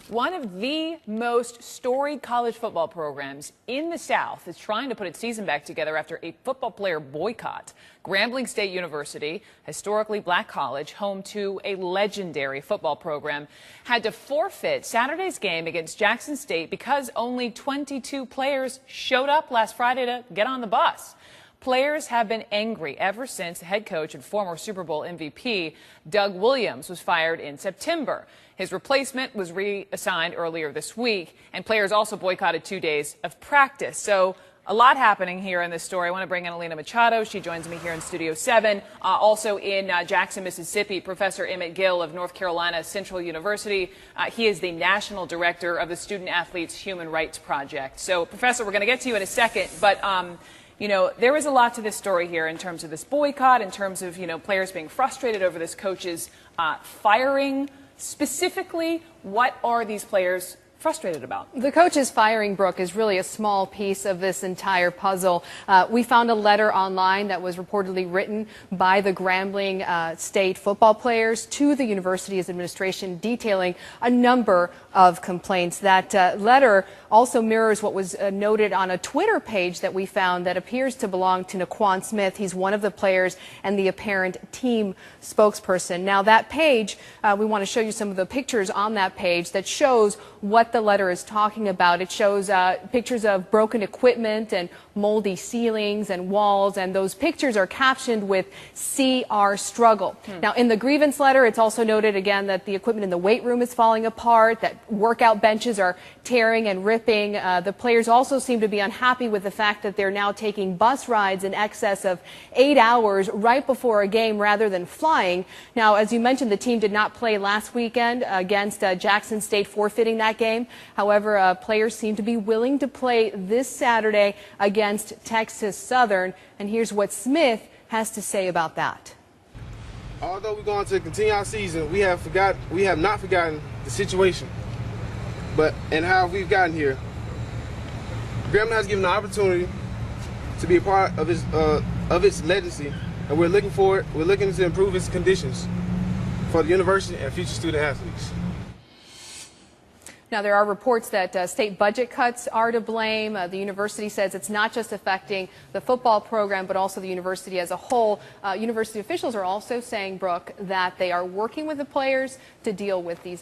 One of the most storied college football programs in the South is trying to put its season back together after a football player boycott. Grambling State University, historically black college, home to a legendary football program, had to forfeit Saturday's game against Jackson State because only 22 players showed up last Friday to get on the bus. Players have been angry ever since the head coach and former Super Bowl MVP Doug Williams was fired in September. His replacement was reassigned earlier this week, and players also boycotted 2 days of practice. So a lot happening here in this story. I want to bring in Alina Machado. She joins me here in Studio 7. Also in Jackson, Mississippi, Professor Emmett Gill of North Carolina Central University. He is the National Director of the Student Athletes Human Rights Project. So, Professor, we're going to get to you in a second, but you know, there is a lot to this story here in terms of this boycott, in terms of, players being frustrated over this coach's firing. Specifically, what are these players frustrated about? The coach's firing, Brooke, is really a small piece of this entire puzzle. We found a letter online that was reportedly written by the Grambling State football players to the university's administration detailing a number of complaints. That letter also mirrors what was noted on a Twitter page that we found that appears to belong to Naquan Smith. He's one of the players and the apparent team spokesperson. Now, that page, we want to show you some of the pictures on that page that shows what the letter is talking about. It shows pictures of broken equipment and moldy ceilings and walls, and those pictures are captioned with "See Our Struggle." Now, in the grievance letter, it's also noted again that the equipment in the weight room is falling apart, that workout benches are tearing and ripping. The players also seem to be unhappy with the fact that they're now taking bus rides in excess of 8 hours right before a game rather than flying. Now, as you mentioned, the team did not play last weekend against Jackson State, forfeiting that game. However, players seem to be willing to play this Saturday against Texas Southern. And here's what Smith has to say about that. Although we're going to continue our season, we have not forgotten the situation, and how we've gotten here. Grambling has given the opportunity to be a part of its legacy, and we're looking to improve its conditions for the university and future student athletes. Now, there are reports that state budget cuts are to blame. The university says it's not just affecting the football program, but also the university as a whole. University officials are also saying, Brooke, that they are working with the players to deal with these